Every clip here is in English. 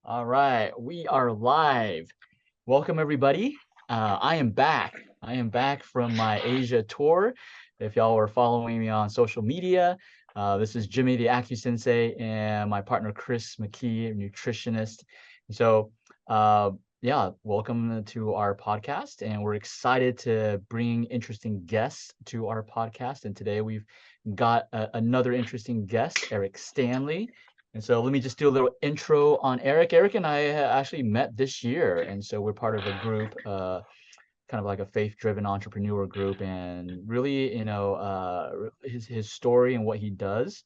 All right, we are live. Welcome, everybody. I am back. I am back from my Asia tour. If y'all were following me on social media, this is Jimmy, the Acu Sensei, and my partner, Chris McKee, nutritionist. So, uh, yeah, welcome to our podcast. And we're excited to bring interesting guests to our podcast. And today we've got another interesting guest, Erik Stanley. And so let me just do a little intro on Erik. Erik and I actually met this year, and so we're part of a group, kind of like a faith-driven entrepreneur group, and really, his story and what he does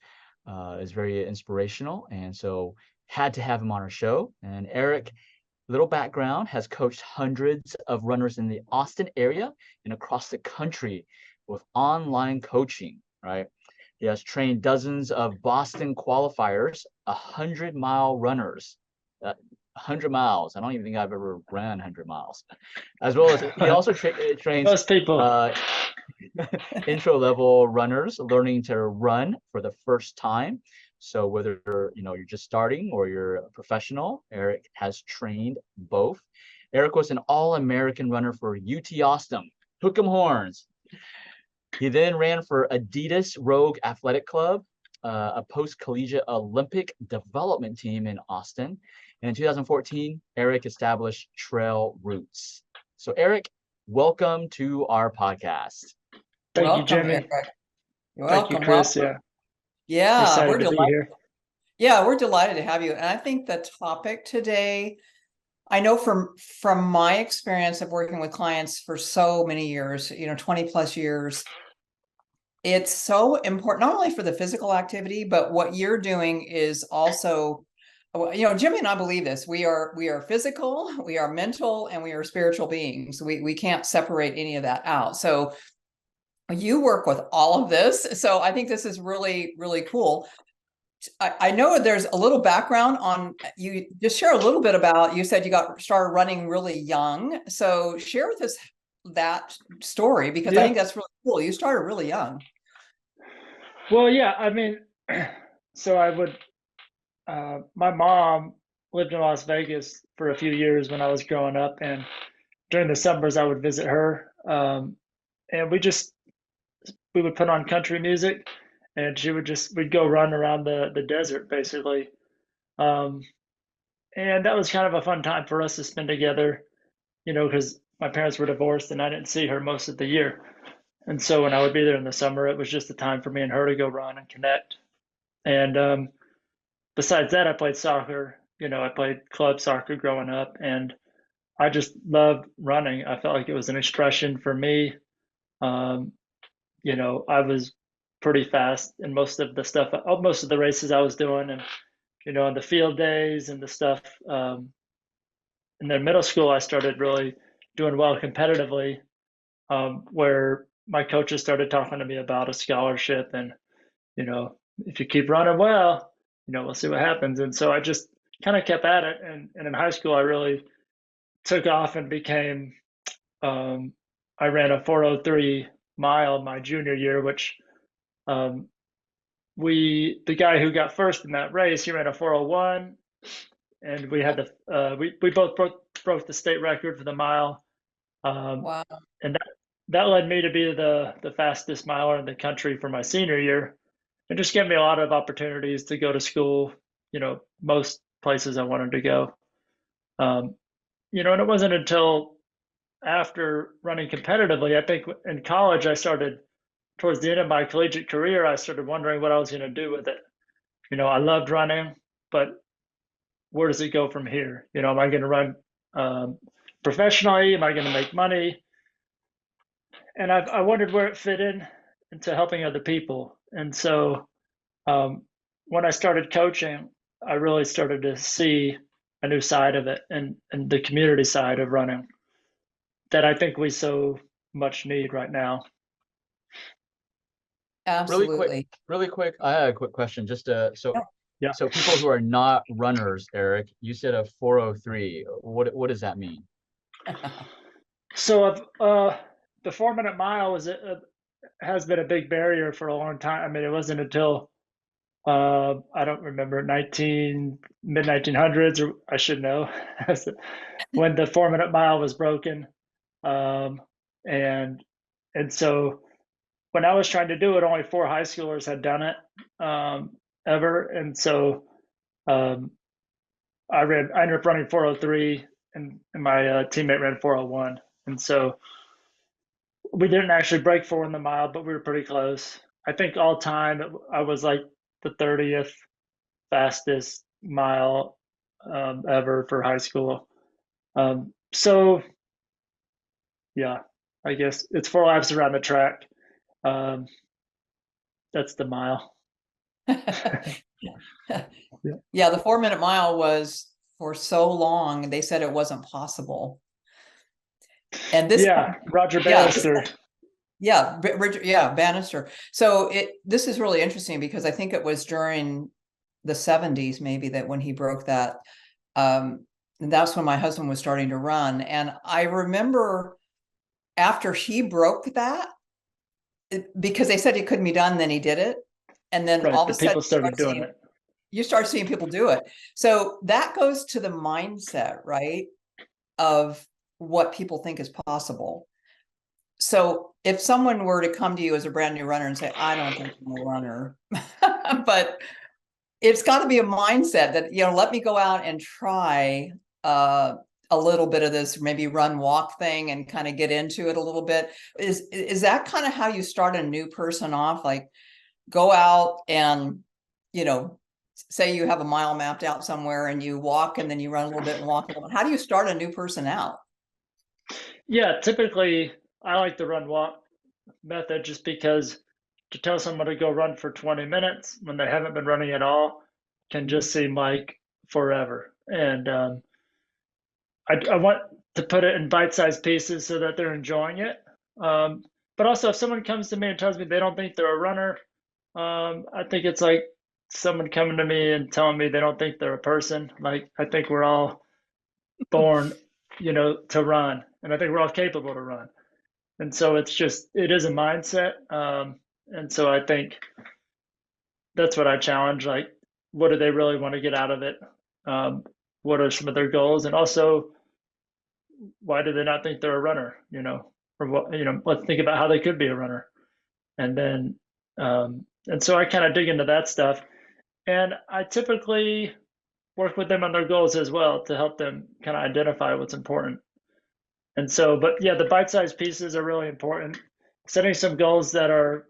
is very inspirational, and so had to have him on our show. And Erik, little background, has coached hundreds of runners in the Austin area and across the country with online coaching, right? He has trained dozens of Boston Qualifiers, 100-mile runners. 100 miles. I don't even think I've ever ran 100 miles. As well as he also trains Most people. uh, intro level runners learning to run for the first time. So whether you're just starting or you're a professional, Erik has trained both. Erik was an All-American runner for UT Austin. Hook 'em horns. He then ran for Adidas Rogue Athletic Club, a post-collegiate Olympic development team in Austin. And in 2014, Erik established Trail Roots. So Erik, welcome to our podcast. Thank you, Welcome, Eric. Jimmy. You're Thank you, welcome. Chris. Welcome. Yeah, Yeah, excited we're to be delighted. here. Yeah, we're delighted to have you. And I think the topic today, I know from my experience of working with clients for so many years, 20 plus years, it's so important, not only for the physical activity, but what you're doing is also, Jimmy and I believe this. We are physical, we are mental, and we are spiritual beings. We can't separate any of that out. So you work with all of this. So I think this is really, really cool. I know there's a little background on you. Just share a little bit about, you said you got started running really young. So share with us that story, because I Yeah. think that's really cool. You started really young. Well, yeah. So my mom lived in Las Vegas for a few years when I was growing up, and during the summers I would visit her. And we would put on country music, and we'd go run around the desert basically. Um, and that was kind of a fun time for us to spend together, because my parents were divorced and I didn't see her most of the year. And so when I would be there in the summer, it was just the time for me and her to go run and connect. And besides that, I played soccer. I played club soccer growing up, and I just loved running. I felt like it was an expression for me. Um, I was pretty fast in most of the races I was doing, and on the field days and the stuff. In the middle school, I started really doing well competitively, where my coaches started talking to me about a scholarship, and if you keep running well, we'll see what happens. And so I just kind of kept at it, and in high school I really took off and became I ran a 403 mile my junior year, which um, the guy who got first in that race, he ran a 401, and we both broke the state record for the mile. um, Wow. and that led me to be the fastest miler in the country for my senior year. It just gave me a lot of opportunities to go to school, most places I wanted to go. Um, and it wasn't until after running competitively, I think in college, towards the end of my collegiate career, I started wondering what I was going to do with it. I loved running, but where does it go from here? Am I going to run professionally? Am I going to make money? And I wondered where it fit into helping other people. And so um, when I started coaching, I really started to see a new side of it, and the community side of running that I think we so much need right now. Really quick, Absolutely. really quick. I have a quick question. Just so Yeah. Yeah. so people who are not runners, Erik, you said a 403. What does that mean? So the 4 minute mile has been a big barrier for a long time. I mean, it wasn't until I don't remember, mid 1900s, or I should know, when the 4 minute mile was broken. Um, and and so when I was trying to do it, only four high schoolers had done it ever, and so um, I ended up running 4:03, and my teammate ran 4:01, and so we didn't actually break four in the mile, but we were pretty close. I think all time I was like the 30th fastest mile ever for high school. So yeah, I guess it's four laps around the track. Um, that's the mile. Yeah, the 4 minute mile was for so long, they said it wasn't possible. And this, yeah, Roger yeah, Bannister. yeah, Richard, yeah, Bannister. So this is really interesting because I think it was during the 70s maybe that when he broke that. And that's when my husband was starting to run. And I remember after he broke that, because they said it couldn't be done, then he did it. And then Right, all of the a sudden people started doing it. you start seeing people do it. So that goes to the mindset, right? Of what people think is possible. So if someone were to come to you as a brand new runner and say, I don't think I'm a runner, but it's got to be a mindset that, let me go out and try a little bit of this, maybe run walk thing and kind of get into it a little bit. Is that kind of how you start a new person off? Like go out and, say you have a mile mapped out somewhere and you walk and then you run a little bit and walk a little. How do you start a new person out? Yeah, typically I like the run walk method just because to tell someone to go run for 20 minutes when they haven't been running at all can just seem like forever. And I want to put it in bite-sized pieces so that they're enjoying it. But also, if someone comes to me and tells me they don't think they're a runner, I think it's like someone coming to me and telling me they don't think they're a person. Like I think we're all born, to run, and I think we're all capable to run. And so it is a mindset. And so I think that's what I challenge. Like, what do they really want to get out of it? What are some of their goals? And also, why do they not think they're a runner? Or what, let's think about how they could be a runner. And then, and so I kind of dig into that stuff. And I typically work with them on their goals as well to help them kind of identify what's important. And so, but yeah, the bite-sized pieces are really important. Setting some goals that are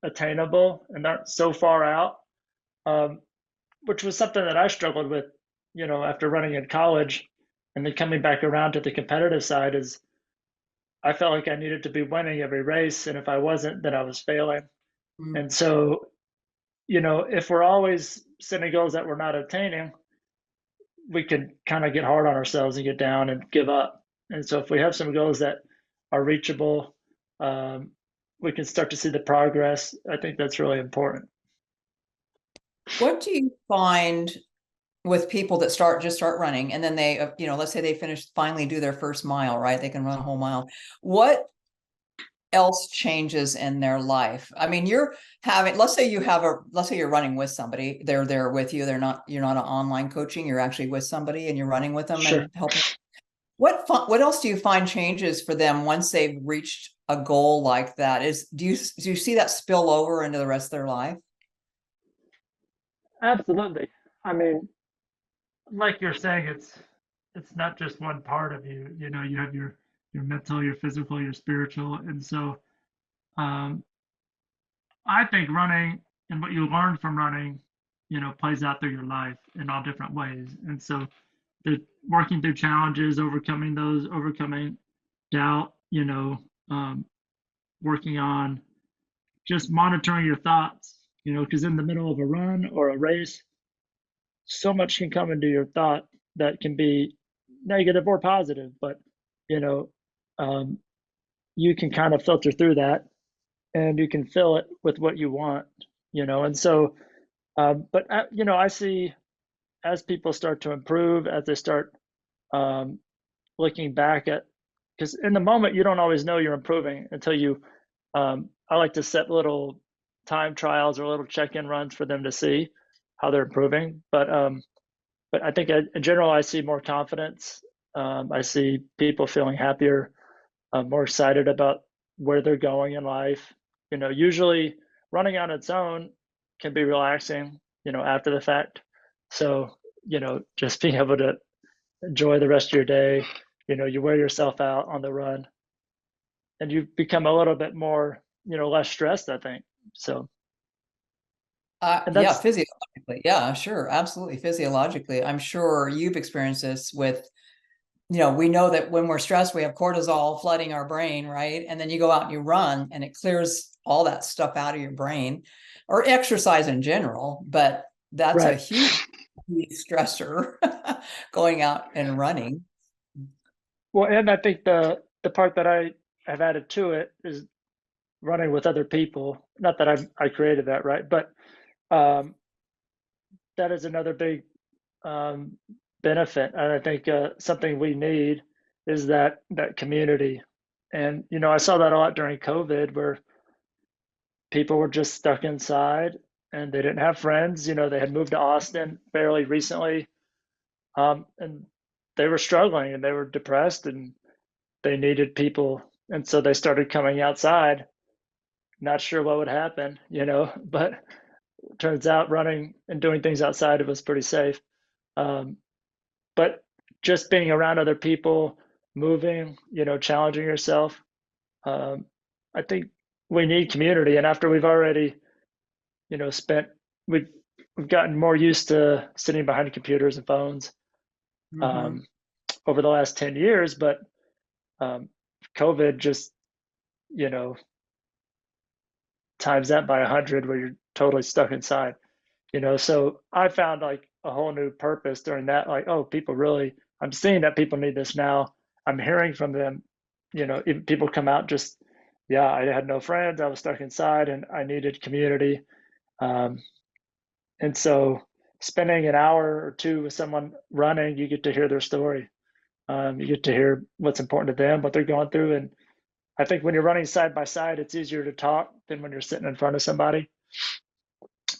attainable and not so far out, which was something that I struggled with, after running in college, and then coming back around to the competitive side is I felt like I needed to be winning every race, and if I wasn't, then I was failing. Mm. And so, if we're always setting goals that we're not attaining, we could kind of get hard on ourselves and get down and give up. And so if we have some goals that are reachable, we can start to see the progress. I think that's really important. What do you find with people that just start running and then they, let's say they finally do their first mile, right? They can run a whole mile. What else changes in their life? I mean, let's say you're running with somebody, they're there with you. You're not an online coaching, you're actually with somebody and you're running with them. Sure. And helping. What else do you find changes for them once they've reached a goal like that? Do you see that spill over into the rest of their life? Absolutely. I mean, like you're saying, it's not just one part of you. You have your mental, your physical, your spiritual, and so I think running and what you learn from running, plays out through your life in all different ways. And so, working through challenges, overcoming doubt, working on just monitoring your thoughts, because in the middle of a run or a race, so much can come into your thought that can be negative or positive, but you know, um, you can kind of filter through that and you can fill it with what you want, and so, but I see as people start to improve, as they start looking back at, because in the moment you don't always know you're improving until you, I like to set little time trials or little check-in runs for them to see how they're improving. But I think in general, I see more confidence. I see people feeling happier, more excited about where they're going in life. Usually running on its own can be relaxing, after the fact. So, just being able to enjoy the rest of your day, you wear yourself out on the run and you become a little bit more, less stressed, I think. So, and Yeah, that's physiologically. Yeah, sure. Absolutely. Physiologically. I'm sure you've experienced this with, we know that when we're stressed, we have cortisol flooding our brain, right? And then you go out and you run and it clears all that stuff out of your brain, or exercise in general. But that's a right. huge stressor going out and running. Well, and I think the part that I have added to it is running with other people. Not that I created that, right? But um, that is another big um, benefit, and I think something we need is that community. And I saw that a lot during COVID, where people were just stuck inside and they didn't have friends. They had moved to Austin fairly recently, and they were struggling and they were depressed and they needed people, and so they started coming outside. Not sure what would happen, but turns out running and doing things outside, it was pretty safe. Um, but just being around other people, moving, challenging yourself, um, I think we need community. And after we've already, spent, we've we've gotten more used to sitting behind computers and phones Mm-hmm. um, over the last 10 years, but um, COVID just, you know, times that by 100 where you're totally stuck inside. So I found like a whole new purpose during that. Like, oh, people really, I'm seeing that people need this now. I'm hearing from them. Even people come out just, yeah, I had no friends, I was stuck inside and I needed community. um, and so spending an hour or two with someone running, you get to hear their story. You get to hear what's important to them, what they're going through. And I think when you're running side by side, it's easier to talk than when you're sitting in front of somebody.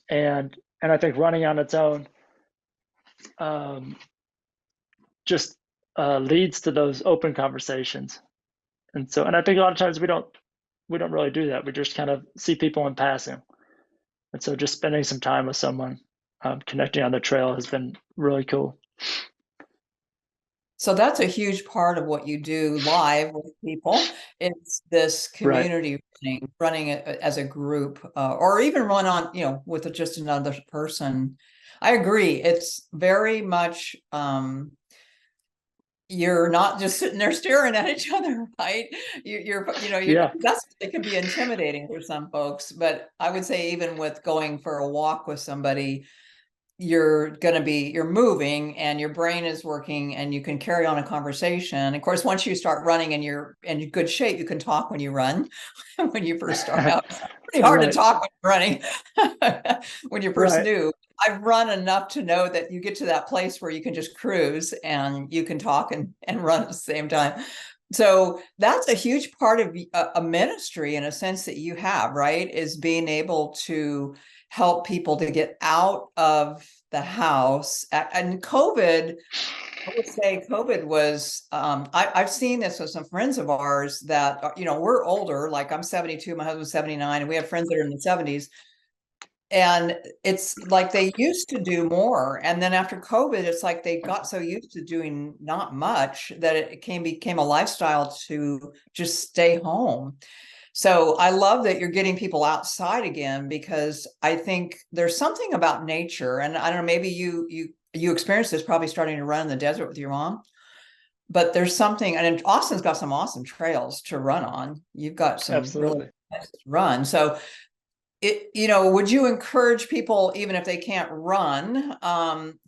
And I think running on its own um, just leads to those open conversations. And I think a lot of times we don't really do that. We just kind of see people in passing. And so just spending some time with someone, connecting on the trail has been really cool. So that's a huge part of what you do live with people. It's this Right. community running it as a group, or even run on, with just another person. I agree. It's very much, you're not just sitting there staring at each other, right? Yeah. It can be intimidating for some folks, but I would say even with going for a walk with somebody, you're moving and your brain is working and you can carry on a conversation. Of course, once you start running and you're in good shape, you can talk when you run. When you first start out, it's pretty hard to Right. talk when you're running. When you're first Right. new, I've run enough to know that you get to that place where you can just cruise and you can talk and run at the same time. So that's a huge part of a ministry in a sense that you have, right? Is being able to help people to get out of the house. And COVID, I would say COVID was, I've seen this with some friends of ours that, we're older, like I'm 72, my husband's 79, and we have friends that are in the 70s. And it's like they used to do more. And then after COVID, it's like they got so used to doing not much that it became a lifestyle to just stay home. So I love that you're getting people outside again, because I think there's something about nature, and I don't know, maybe you experienced this probably starting to run in the desert with your mom, but there's something, and Austin's got some awesome trails to run on. You've got some really Absolutely. nice to run. So would you encourage people, even if they can't run,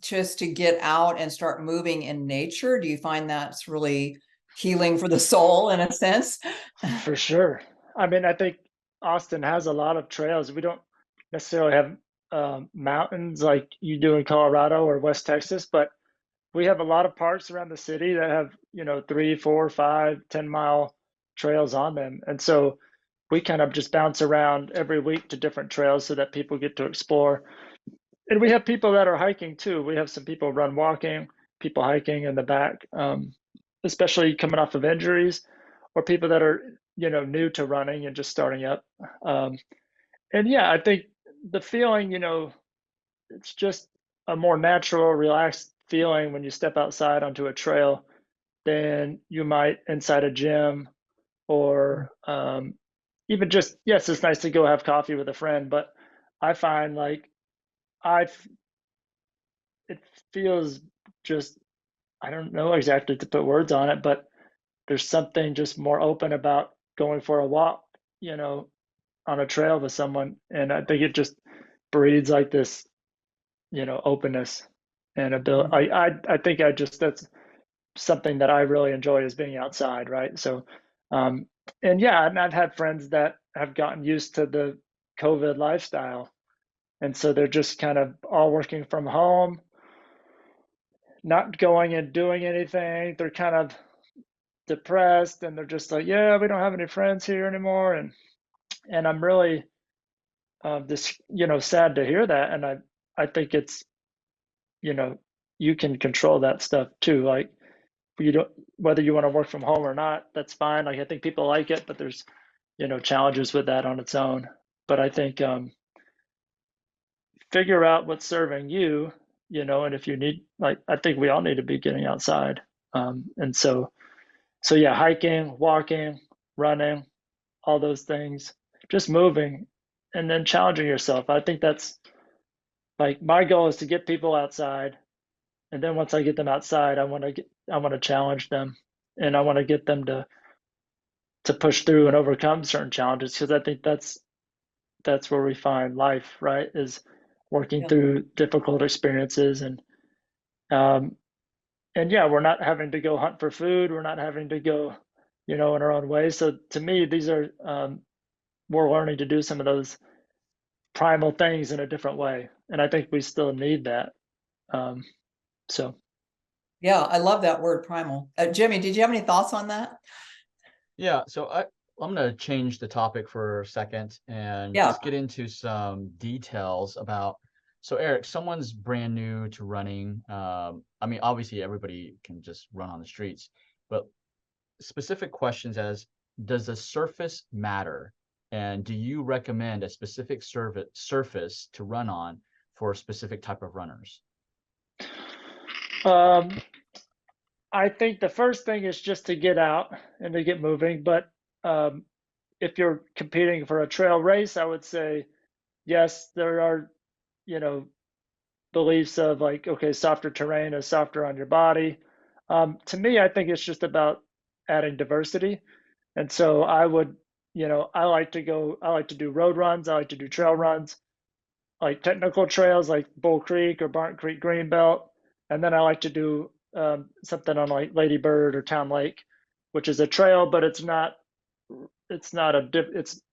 just to get out and start moving in nature? Do you find that's really healing for the soul in a sense? For sure. I mean, I think Austin has a lot of trails. We don't necessarily have mountains like you do in Colorado or West Texas, but we have a lot of parks around the city that have, 3, 4, 5, 10 mile trails on them. And so we kind of just bounce around every week to different trails so that people get to explore. And we have people that are hiking too. We have some people run walking, people hiking in the back, especially coming off of injuries, or people that are, new to running and just starting up. And yeah, I think the feeling, it's just a more natural, relaxed feeling when you step outside onto a trail than you might inside a gym or even just, yes, it's nice to go have coffee with a friend, but I find like I it feels just, I don't know exactly to put words on it, but there's something just more open about going for a walk, on a trail with someone. And I think it just breeds like this, openness and ability. I think that's something that I really enjoy is being outside, right? So, and yeah, and I've had friends that have gotten used to the COVID lifestyle. And so they're just kind of all working from home, not going and doing anything. They're kind of depressed and they're just like, yeah, we don't have any friends here anymore. And I'm really just, sad to hear that. And I think it's, you can control that stuff too. Like you don't, whether you want to work from home or not, that's fine. Like I think people like it, but there's, challenges with that on its own. But I think figure out what's serving you, and if you need, like, I think we all need to be getting outside. And so yeah, hiking, walking, running, all those things, just moving and then challenging yourself. I think that's like my goal is to get people outside. And then once I get them outside, I want to challenge them and I want to get them to push through and overcome certain challenges because I think that's where we find life, right? Is working Yeah. through difficult experiences um and yeah, we're not having to go hunt for food. We're not having to go, in our own way. So to me, these are we're learning to do some of those primal things in a different way, and I think we still need that. Um, so Yeah, I love that word primal. Jimmy, did you have any thoughts on that? Yeah, so I'm going to change the topic for a second and Yeah. just get into some details about. So Eric, someone's brand new to running. I mean, obviously everybody can just run on the streets, but specific questions as does the surface matter? And do you recommend a specific surface to run on for a specific type of runners? um, I think the first thing is just to get out and to get moving. But um, if you're competing for a trail race, I would say yes, there are, you know, beliefs of like, okay, softer terrain is softer on your body. To me, I think it's just about adding diversity. And so I would, I like to do road runs. I like to do trail runs, like technical trails like Bull Creek or Barton Creek Greenbelt. And then I like to do something on like Lady Bird or Town Lake, which is a trail, but it's not a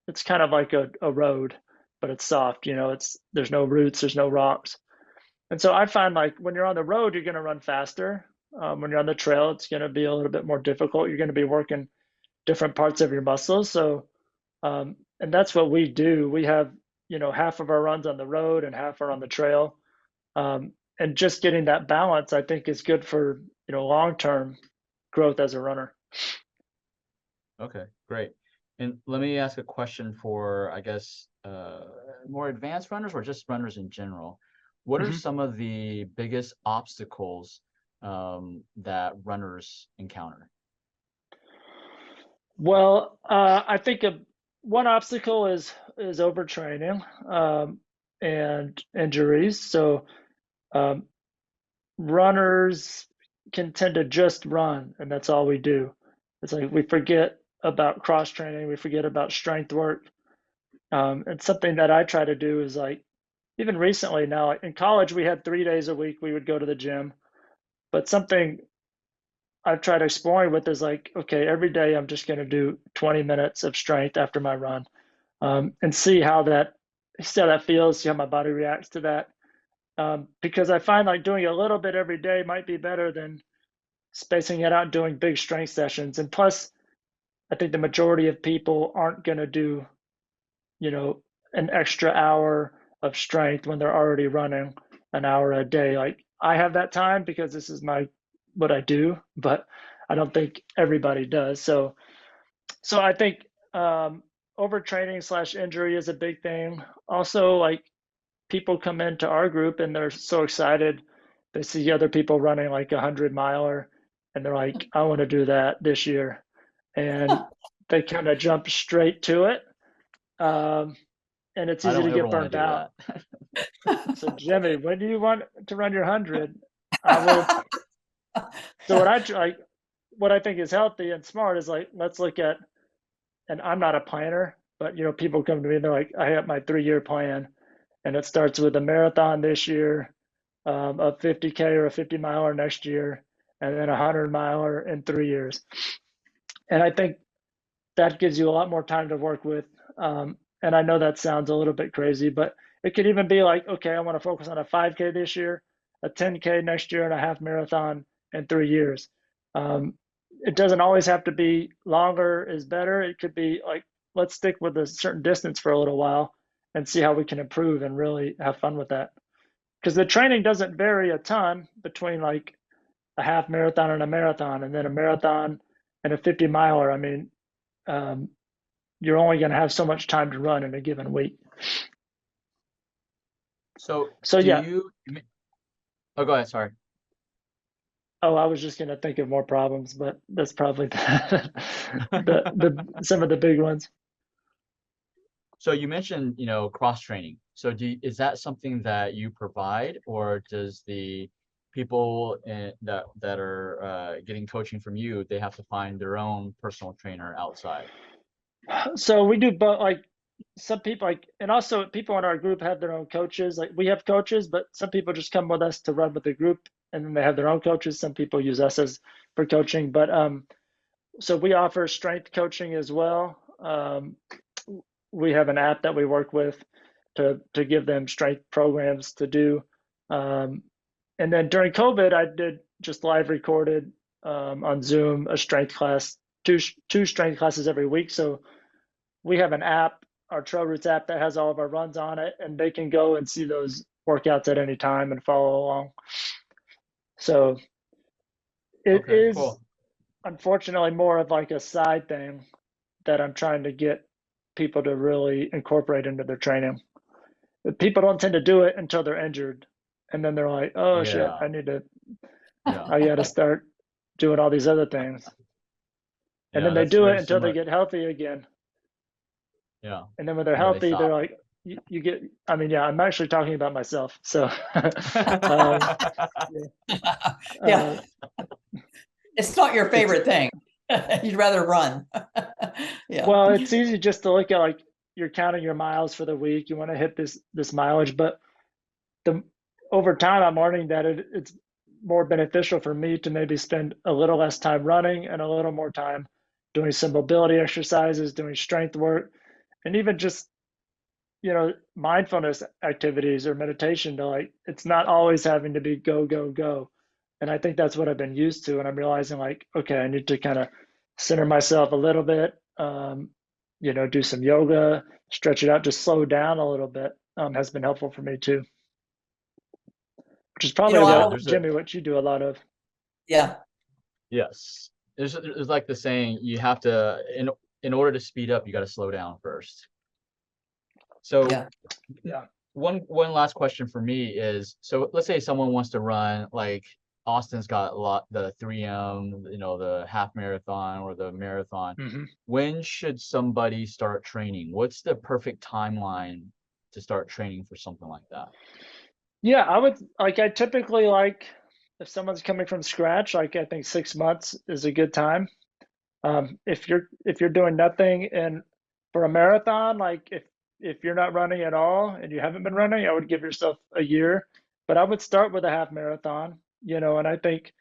it's kind of like a road, but it's soft, there's no roots, there's no rocks. And so I find like when you're on the road, you're going to run faster. When you're on the trail, it's going to be a little bit more difficult. You're going to be working different parts of your muscles. So, and that's what we do. We have, half of our runs on the road and half are on the trail. And just getting that balance, I think, is good for, long-term growth as a runner. Okay, great. And let me ask a question for, I guess, more advanced runners or just runners in general. What are Mhm. some of the biggest obstacles that runners encounter? Well, I think one obstacle is overtraining and injuries. So um, runners can tend to just run, and that's all we do. It's like we forget about cross training, we forget about strength work. And something that I try to do is like even recently now in college we had 3 days a week we would go to the gym, but something I've tried exploring with is like, okay, every day I'm just going to do 20 minutes of strength after my run, and see how that feels, see how my body reacts to that. Because I find like doing a little bit every day might be better than spacing it out and doing big strength sessions. And plus, I think the majority of people aren't going to do, an extra hour of strength when they're already running an hour a day. Like I have that time because this is what I do, but I don't think everybody does. So I think overtraining / injury is a big thing. Also, like people come into our group and they're so excited. They see other people running like 100-miler and they're like, I want to do that this year. And they kind of jump straight to it. And it's I easy don't to ever get want to burnt do out. that. So Jimmy, when do you want to run your 100? I will. So what I think is healthy and smart is like, let's look at, and I'm not a planner, but people come to me and they're like, I have my 3-year plan, and it starts with a marathon this year, a 50K or a 50-miler next year, and then a 100-miler in 3 years. And I think that gives you a lot more time to work with. And I know that sounds a little bit crazy, but it could even be like, okay, I want to focus on a 5K this year, a 10K next year, and a half marathon in 3 years. It doesn't always have to be longer is better. It could be like, let's stick with a certain distance for a little while and see how we can improve and really have fun with that. Because the training doesn't vary a ton between like a half marathon and a marathon, and then a marathon and a 50-miler. I mean, you're only going to have so much time to run in a given week. So yeah. Oh, go ahead. Sorry. Oh, I was just going to think of more problems, but that's probably some of the big ones. So you mentioned, cross training. So is that something that you provide, or does the people that are getting coaching from you, they have to find their own personal trainer outside? So we do both. Like some people, and also people in our group have their own coaches. Like we have coaches, but some people just come with us to run with the group, and then they have their own coaches. Some people use us for coaching, but so we offer strength coaching as well. We have an app that we work with to give them strength programs to do. And then during COVID, I did just live recorded on Zoom a strength class, two strength classes every week. So we have an app, our Trail Roots app, that has all of our runs on it, and they can go and see those workouts at any time and follow along. So it is cool. Unfortunately more of like a side thing that I'm trying to get people to really incorporate into their training. But people don't tend to do it until they're injured, and then they're like, oh shit, I got to start doing all these other things. And then they do it until they get healthy again. Yeah. And then when they're healthy, they're like, you get, I mean, yeah, I'm actually talking about myself. So, yeah. It's not your favorite thing. You'd rather run. Yeah. Well, it's easy just to look at like you're counting your miles for the week. You want to hit this mileage, but over time, I'm learning that it's more beneficial for me to maybe spend a little less time running and a little more time doing some mobility exercises, doing strength work, and even just mindfulness activities or meditation. To like, it's not always having to be go go go. And I think that's what I've been used to. And I'm realizing like, okay, I need to kind of center myself a little bit, do some yoga, stretch it out, just slow down a little bit, has been helpful for me too. Which is probably Jimmy, what you do a lot of. Yeah. Yes. There's like the saying, you have to, in order to speed up, you got to slow down first. So yeah. One last question for me is, so let's say someone wants to run, like Austin's got the 3M, the half marathon or the marathon. Mm-hmm. When should somebody start training? What's the perfect timeline to start training for something like that? Yeah, I typically like, if someone's coming from scratch, like I think 6 months is a good time. If you're doing nothing, and for a marathon, like if you're not running at all and you haven't been running, I would give yourself a year. But I would start with a half marathon, and I think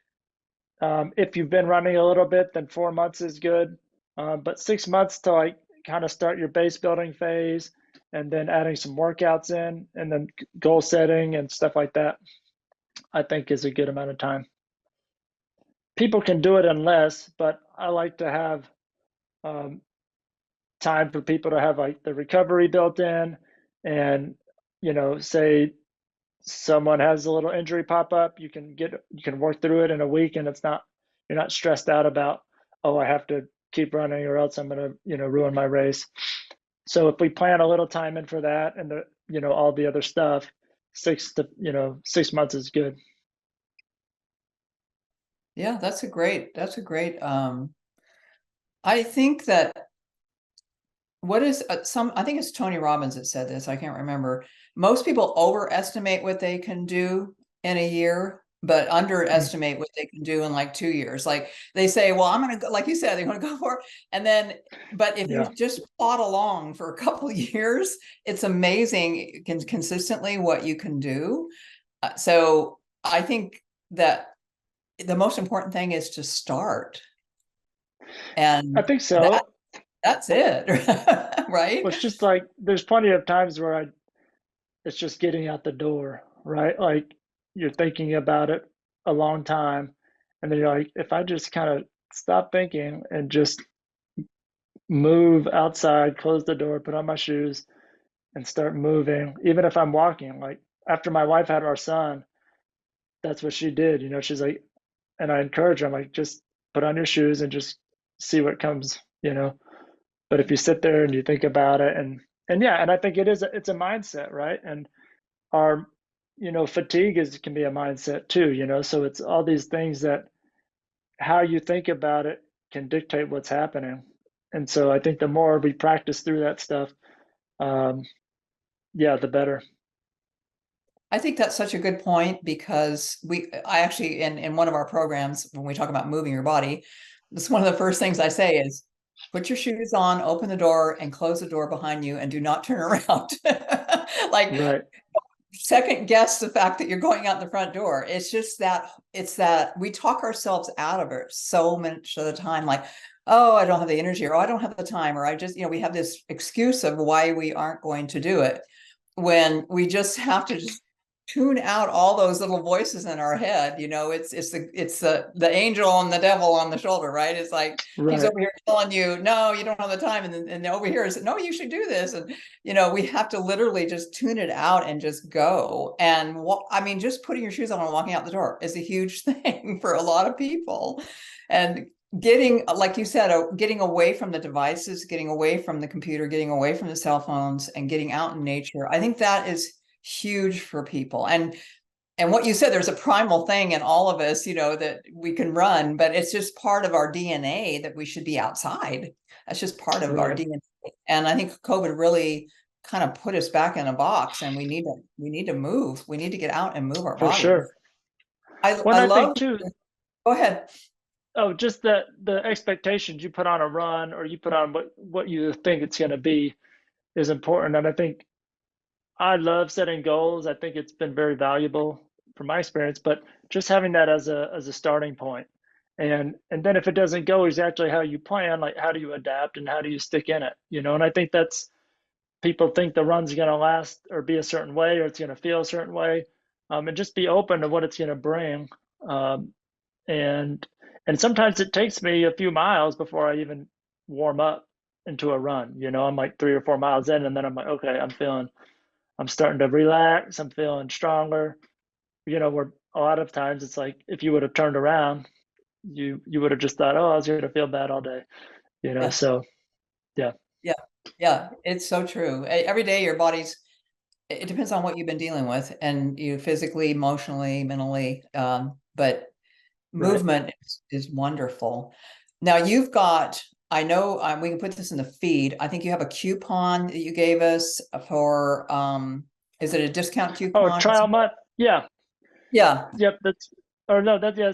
if you've been running a little bit, then 4 months is good. But 6 months to like kind of start your base building phase, and then adding some workouts in, and then goal setting and stuff like that, I think is a good amount of time. People can do it in less, but I like to have um, time for people to have like the recovery built in, and say someone has a little injury pop up, you can work through it in a week, and you're not stressed out about, oh, I have to keep running or else I'm gonna ruin my race. So if we plan a little time in for that and all the other stuff, 6 months is good. Yeah, I think that what is I think it's Tony Robbins that said this, I can't remember. Most people overestimate what they can do in a year, but underestimate what they can do in like 2 years. Like they say, well, I'm going to go, like you said, they're going to go for it. And then, but if you just plod along for a couple of years, it's amazing consistently what you can do. So I think that the most important thing is to start. And I think so. That's it, right? Well, it's just like there's plenty of times where it's just getting out the door, right? Like you're thinking about it a long time, and then you're like, if I just kind of stop thinking and just move outside, close the door, put on my shoes, and start moving, even if I'm walking. Like after my wife had our son, that's what she did. She's like, and I encourage her, I'm like, just put on your shoes and just see what comes. But if you sit there and you think about it, and yeah, and I think it's a mindset, right? And our fatigue can be a mindset too. So it's all these things that how you think about it can dictate what's happening. And so I think the more we practice through that stuff, um, yeah, the better. I think that's such a good point because I actually, in one of our programs, when we talk about moving your body, it's one of the first things I say is put your shoes on, open the door, and close the door behind you, and do not turn around. Like, Right. second guess the fact that you're going out the front door. It's just that we talk ourselves out of it so much of the time, like, oh, I don't have the energy, or oh, I don't have the time, or I just, we have this excuse of why we aren't going to do it, when we just have to just tune out all those little voices in our head. It's the angel and the devil on the shoulder, right? It's like he's over here telling you, no, you don't have the time, and over here is, no, you should do this. And we have to literally just tune it out and just go. And just putting your shoes on and walking out the door is a huge thing for a lot of people. And getting, like you said, getting away from the devices, getting away from the computer, getting away from the cell phones, and getting out in nature, I think that is huge for people. And what you said, there's a primal thing in all of us, that we can run, but it's just part of our DNA that we should be outside. That's just part of our DNA. And I think COVID really kind of put us back in a box, and we need to move. We need to get out and move our bodies. For sure. I love think too. Go ahead. Oh, just the expectations you put on a run, or you put on what you think it's going to be, is important. And I think I love setting goals. I think it's been very valuable from my experience, but just having that as a starting point. And then if it doesn't go exactly how you plan, like how do you adapt and how do you stick in it? And I think people think the run's going to last or be a certain way, or it's going to feel a certain way, and just be open to what it's going to bring. And sometimes it takes me a few miles before I even warm up into a run. I'm like 3 or 4 miles in, and then I'm like, okay, I'm starting to relax. I'm feeling stronger. Where a lot of times it's like, if you would have turned around, you would have just thought, oh, I was going to feel bad all day. Yeah. So yeah. Yeah, it's so true. Every day your body's, it depends on what you've been dealing with, and you physically, emotionally, mentally, but movement is wonderful. Now you've got, I know, we can put this in the feed. I think you have a coupon that you gave us for, is it a discount coupon? Oh, trial month. Yeah. Yeah. Yep. That's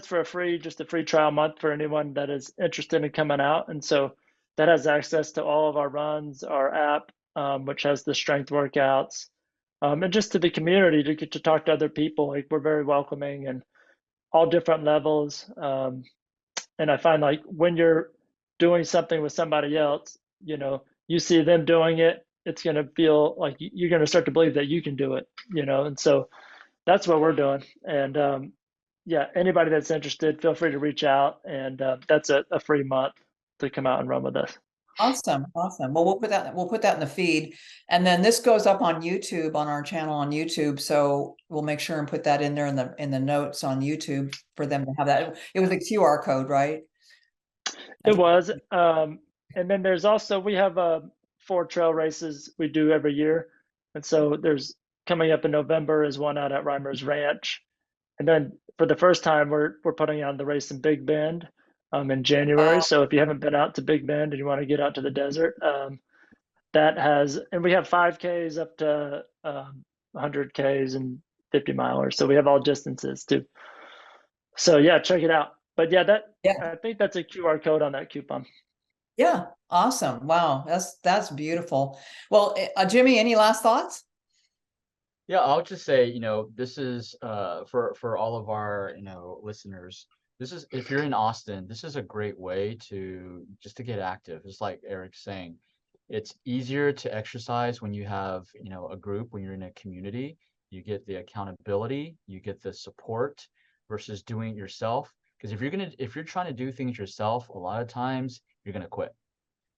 for just a free trial month for anyone that is interested in coming out. And so that has access to all of our runs, our app, which has the strength workouts, and just to the community, to get to talk to other people. Like, we're very welcoming and all different levels. And I find, like, when you're doing something with somebody else, you see them doing it, it's going to feel like you're going to start to believe that you can do it, and so that's what we're doing. And yeah, anybody that's interested, feel free to reach out, and that's a free month to come out and run with us. Awesome. Well, we'll put that in the feed, and then this goes up on YouTube, on our channel on YouTube. So we'll make sure and put that in there in the notes on YouTube for them to have that. It was a QR code, right? It was. And then there's also, we have 4 trail races we do every year. And so there's coming up in November is one out at Reimers Ranch. And then for the first time, we're putting on the race in Big Bend in January. So if you haven't been out to Big Bend and you want to get out to the desert, that has, and we have 5Ks up to 100Ks and 50 milers. So we have all distances too. So yeah, check it out. But yeah, I think that's a QR code on that coupon. Yeah, awesome. Wow, that's beautiful. Well, Jimmy, any last thoughts? Yeah, I'll just say, this is for all of our, listeners. This is, if you're in Austin, this is a great way to just to get active. It's like Eric's saying, it's easier to exercise when you have, a group, when you're in a community. You get the accountability, you get the support versus doing it yourself. Because if you're trying to do things yourself, a lot of times you're gonna quit.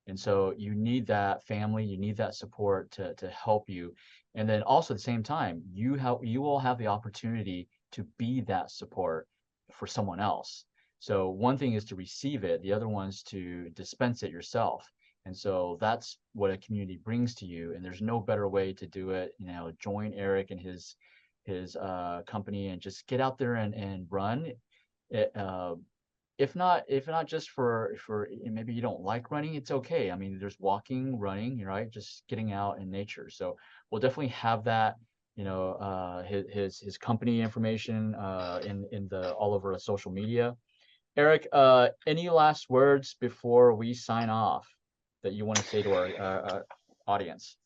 And so you need that family, you need that support to help you. And then also at the same time, you will have the opportunity to be that support for someone else. So one thing is to receive it, the other one's to dispense it yourself. And so that's what a community brings to you. And there's no better way to do it. Join Eric and his company and just get out there and run. If not just for maybe you don't like running, it's okay. I mean, there's walking, running, right? Just getting out in nature. So we'll definitely have that, his company information in the all over the social media. Eric, any last words before we sign off that you want to say to our audience?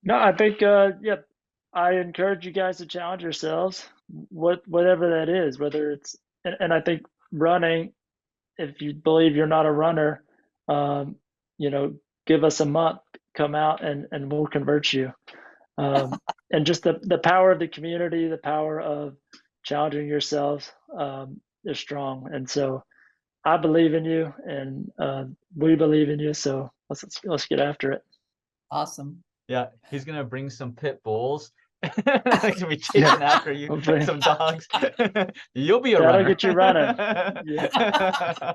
No, I think I encourage you guys to challenge yourselves, whatever that is, whether it's, and I think running, if you believe you're not a runner, give us a month, come out and we'll convert you. And just the power of the community, the power of challenging yourselves is strong. And so I believe in you, and we believe in you. So let's get after it. Awesome. Yeah, he's gonna bring some pit bulls. Gonna be chasing after you, some dogs. You'll be a That'll runner. get you running. Yeah.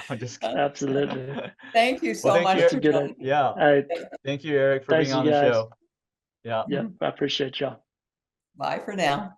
I'm just kidding. Absolutely. Thank you so much. That's a good idea. Yeah. Thank you, Eric, for being on the show. Yeah. I appreciate y'all. Bye for now.